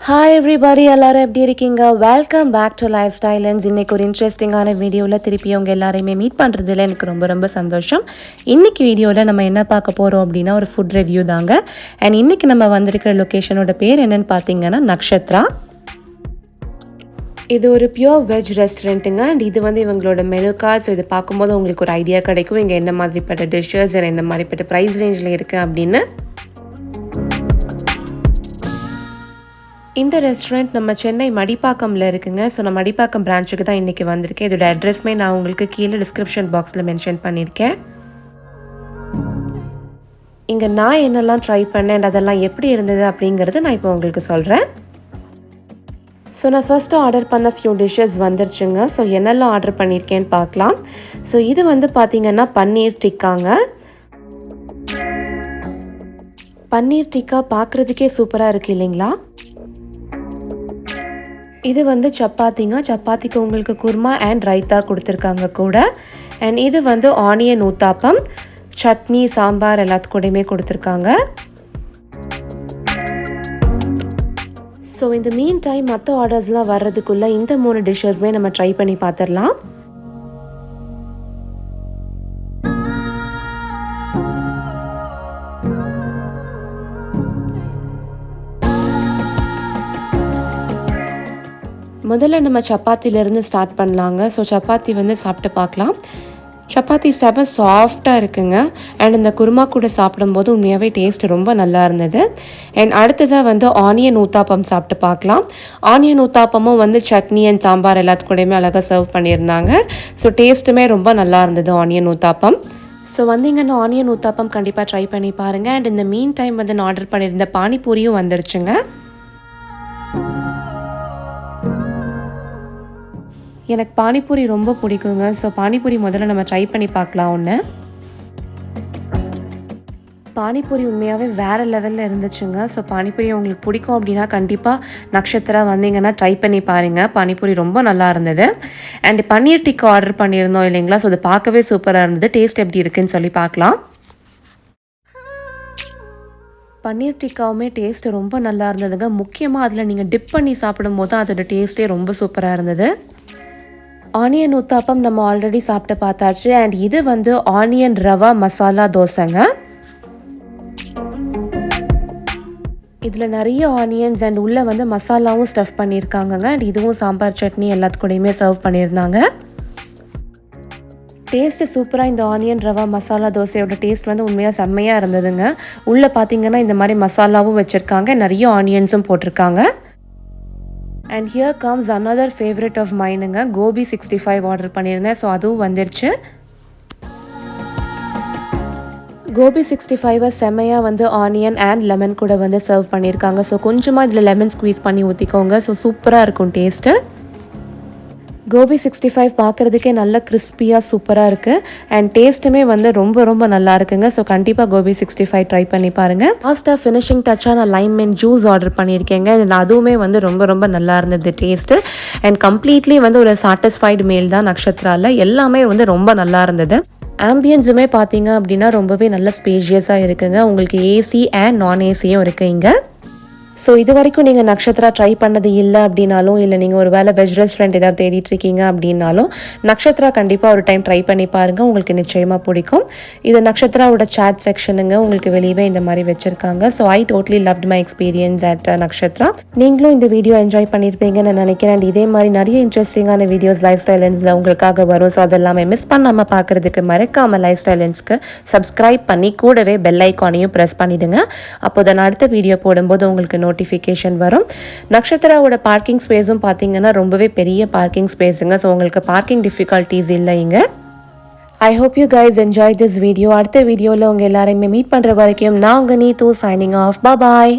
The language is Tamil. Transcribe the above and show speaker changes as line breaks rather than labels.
Hi everybody, எல்லாரும் எப்படி இருக்கீங்க? Welcome back to life stylence. இன்னைக்கு ஒரு இன்ட்ரெஸ்டிங்கான வீடியோவில் திருப்பி அவங்க எல்லாரையுமே மீட் பண்ணுறதுல எனக்கு ரொம்ப ரொம்ப சந்தோஷம். இன்னைக்கு வீடியோவில் நம்ம என்ன பார்க்க போகிறோம் அப்படின்னா ஒரு ஃபுட் ரிவ்யூ தாங்க. அண்ட் இன்னைக்கு நம்ம வந்திருக்கிற லொக்கேஷனோட பேர் என்னன்னு பார்த்தீங்கன்னா நக்ஷத்ரா. இது ஒரு பியோர் வெஜ் ரெஸ்டாரண்ட்டுங்க. அண்ட் இது வந்து இவங்களோட மெனு கார்ட்ஸ். இது பார்க்கும்போது உங்களுக்கு ஒரு ஐடியா கிடைக்கும் இங்கே என்ன மாதிரிப்பட்ட டிஷ்ஷஸ் என்ன மாதிரிப்பட்ட ப்ரைஸ் ரேஞ்சில் இருக்குது அப்படின்னு. இந்த ரெஸ்டாரண்ட் நம்ம சென்னை மடிப்பாக்கமில் இருக்குங்க. ஸோ நான் மடிப்பாக்கம் பிரான்ச்சுக்கு தான் இன்றைக்கி வந்திருக்கேன். இதோட அட்ரஸ்மே நான் உங்களுக்கு கீழே டிஸ்கிரிப்ஷன் பாக்ஸில் மென்ஷன் பண்ணியிருக்கேன். இங்கே நான் என்னெல்லாம் ட்ரை பண்ணேன் அண்ட் அதெல்லாம் எப்படி இருந்தது அப்படிங்கிறது நான் இப்போ உங்களுக்கு சொல்கிறேன். ஸோ நான் ஃபஸ்ட்டு ஆர்டர் பண்ண ஃபியூ டிஷ்ஷஸ் வந்துருச்சுங்க. ஸோ என்னெல்லாம் ஆர்டர் பண்ணியிருக்கேன்னு பார்க்கலாம். ஸோ இது வந்து பார்த்திங்கன்னா பன்னீர் டிக்காங்க. பன்னீர் டிக்கா பார்க்குறதுக்கே சூப்பராக இருக்குது இல்லைங்களா? இது வந்து சப்பாத்திங்க. சப்பாத்திக்கு உங்களுக்கு குருமா அண்ட் ரைத்தா கொடுத்துருக்காங்க கூட. அண்ட் இது வந்து ஆனியன் ஊத்தாப்பம், சட்னி, சாம்பார் எல்லாத்துக்கூடையுமே கொடுத்துருக்காங்க. ஸோ இந்த மீன் டைம் மற்ற ஆர்டர்ஸ்லாம் வர்றதுக்குள்ளே இந்த 3 டிஷ்ஷஸ்மே நம்ம ட்ரை பண்ணி பார்த்துடலாம். முதல்ல நம்ம சப்பாத்திலேருந்து ஸ்டார்ட் பண்ணலாங்க. ஸோ சப்பாத்தி வந்து சாப்பிட்டு பார்க்கலாம். சப்பாத்தி செம சாஃப்டாக இருக்குங்க. அண்ட் இந்த குருமா கூட சாப்பிடும்போது உண்மையாகவே டேஸ்ட் ரொம்ப நல்லா இருந்தது. அண்ட் அடுத்ததாக வந்து ஆனியன் ஊத்தாப்பம் சாப்பிட்டு பார்க்கலாம். ஆனியன் ஊத்தாப்பமும் வந்து சட்னி அண்ட் சாம்பார் எல்லாத்துக்கூடையுமே அழகாக சர்வ் பண்ணியிருந்தாங்க. ஸோ டேஸ்ட்டுமே ரொம்ப நல்லா இருந்தது ஆனியன் ஊத்தாப்பம். ஸோ வந்தீங்கன்னா ஆனியன் ஊத்தாப்பம் கண்டிப்பாக ட்ரை பண்ணி பாருங்கள். அண்ட் இந்த மீன் டைம் வந்து நான் ஆர்டர் பண்ணியிருந்த பானிபூரியும் வந்துருச்சுங்க. எனக்கு பானிபூரி ரொம்ப பிடிக்குங்க. ஸோ பானிபூரி முதல்ல நம்ம ட்ரை பண்ணி பார்க்கலாம். ஒன்று பானிபூரி உண்மையாகவே வேறு லெவலில் இருந்துச்சுங்க. ஸோ பானிபூரி உங்களுக்கு பிடிக்கும் அப்படின்னா கண்டிப்பாக நக்ஷத்ரா வந்தீங்கன்னா ட்ரை பண்ணி பாருங்கள். பானிபூரி ரொம்ப நல்லா இருந்தது. அண்ட் பன்னீர் டிக்கா ஆர்டர் பண்ணியிருந்தோம் இல்லைங்களா? ஸோ அது பார்க்கவே சூப்பராக இருந்தது. டேஸ்ட் எப்படி இருக்குன்னு சொல்லி பார்க்கலாம். பன்னீர் டிக்காவுமே டேஸ்ட்டு ரொம்ப நல்லா இருந்ததுங்க. முக்கியமாக அதில் நீங்கள் டிப் பண்ணி சாப்பிடும் போது அதோட டேஸ்ட்டே ரொம்ப சூப்பராக இருந்தது. ஆனியன் ஊத்தாப்பம் நம்ம ஆல்ரெடி சாப்பிட்டு பார்த்தாச்சு. அண்ட் இது வந்து ஆனியன் ரவா மசாலா தோசைங்க. இதில் நிறைய ஆனியன்ஸ் அண்ட் உள்ளே வந்து மசாலாவும் ஸ்டஃப் பண்ணியிருக்காங்கங்க. அண்ட் இதுவும் சாம்பார் சட்னி எல்லாத்துக்கூடையுமே சர்வ் பண்ணியிருந்தாங்க. டேஸ்ட்டு சூப்பராக இந்த ஆனியன் ரவா மசாலா தோசையோட டேஸ்ட் வந்து உண்மையாக செம்மையாக இருந்ததுங்க. உள்ளே பார்த்தீங்கன்னா இந்த மாதிரி மசாலாவும் வச்சுருக்காங்க, நிறைய ஆனியன்ஸும் போட்டிருக்காங்க. And here comes another favourite of மைனுங்க. கோபி 65 ஆர்டர் பண்ணியிருந்தேன். ஸோ அதுவும் வந்துருச்சு. கோபி 65 செம்மையாக வந்து ஆனியன் அண்ட் லெமன் கூட வந்து சர்வ் பண்ணியிருக்காங்க. ஸோ கொஞ்சமாக இதில் லெமன் ஸ்குவீஸ் பண்ணி ஊற்றிக்கோங்க. ஸோ சூப்பராக இருக்கும் டேஸ்ட்டு. கோபி 65 பார்க்குறதுக்கே நல்ல கிறிஸ்பியாக சூப்பராக இருக்குது. அண்ட் டேஸ்ட்டுமே வந்து ரொம்ப ரொம்ப நல்லா இருக்குங்க. ஸோ கண்டிப்பாக கோபி 65 ட்ரை பண்ணி பாருங்கள். லாஸ்ட்டாக ஃபினிஷிங் டச்சாக நான் லைம் ஜூஸ் ஆர்டர் பண்ணியிருக்கேங்க. அதுவுமே வந்து ரொம்ப ரொம்ப நல்லா இருந்தது டேஸ்ட்டு. அண்ட் கம்ப்ளீட்லி வந்து ஒரு சாட்டிஸ்ஃபைடு மீல் தான் நக்ஷத்ராவில். எல்லாமே வந்து ரொம்ப நல்லா இருந்தது. ஆம்பியன்ஸுமே பார்த்தீங்க அப்படின்னா ரொம்பவே நல்ல ஸ்பேஷியஸாக இருக்குங்க. உங்களுக்கு ஏசி அண்ட் நான் ஏசியும் இருக்குது இங்கே. ஸோ இது வரைக்கும் நீங்கள் நக்ஷத்ரா ட்ரை பண்ணது இல்லை அப்படின்னாலும், இல்லை நீங்கள் ஒரு வேளை வெஜ் ரெஸ்டாரண்ட் ஏதாவது தேடிட்டுருக்கீங்க அப்படின்னாலும் நக்ஷத்ரா கண்டிப்பாக ஒரு டைம் ட்ரை பண்ணி பாருங்கள். உங்களுக்கு நிச்சயமாக பிடிக்கும். இது நக்ஷத்ராவோட சாட் செக்ஷனுங்க. உங்களுக்கு வெளியவே இந்த மாதிரி வச்சுருக்காங்க. So I totally loved my experience at Nakshatra. நீங்களும் இந்த வீடியோ என்ஜாய் பண்ணியிருப்பீங்கன்னு நான் நினைக்கிறேன். அண்ட் இதே மாதிரி நிறைய இன்ட்ரெஸ்டிங்கான வீடியோஸ் லைஃப் ஸ்டைலன்ஸில் உங்களுக்காக வரும். ஸோ அதெல்லாமே மிஸ் பண்ணாமல் பார்க்குறதுக்கு மறக்காமல் லைஃப் ஸ்டைலன்ஸ்க்கு சப்ஸ்கிரைப் பண்ணி கூடவே பெல் ஐக்கானையும் ப்ரெஸ் பண்ணிவிடுங்க. அப்போ தான் அடுத்த வீடியோ போடும்போது உங்களுக்கு நோட்டிஃபிகேஷன் வரும். நக்ஷத்ராவோட பார்க்கிங் ஸ்பேஸும் பார்த்தீங்கன்னா ரொம்பவே பெரிய பார்க்கிங் ஸ்பேஸுங்க. ஸோ உங்களுக்கு பார்க்கிங் டிஃபிகல்ட்டிஸ் இல்லை இங்கே. I hope you guys enjoy this video. அடுத்த வீடியோவில் உங்கள் எல்லாரையுமே மீட் பண்ணுற வரைக்கும் நான் உங்கள் நீத்து சைனிங் ஆஃப். பாய்.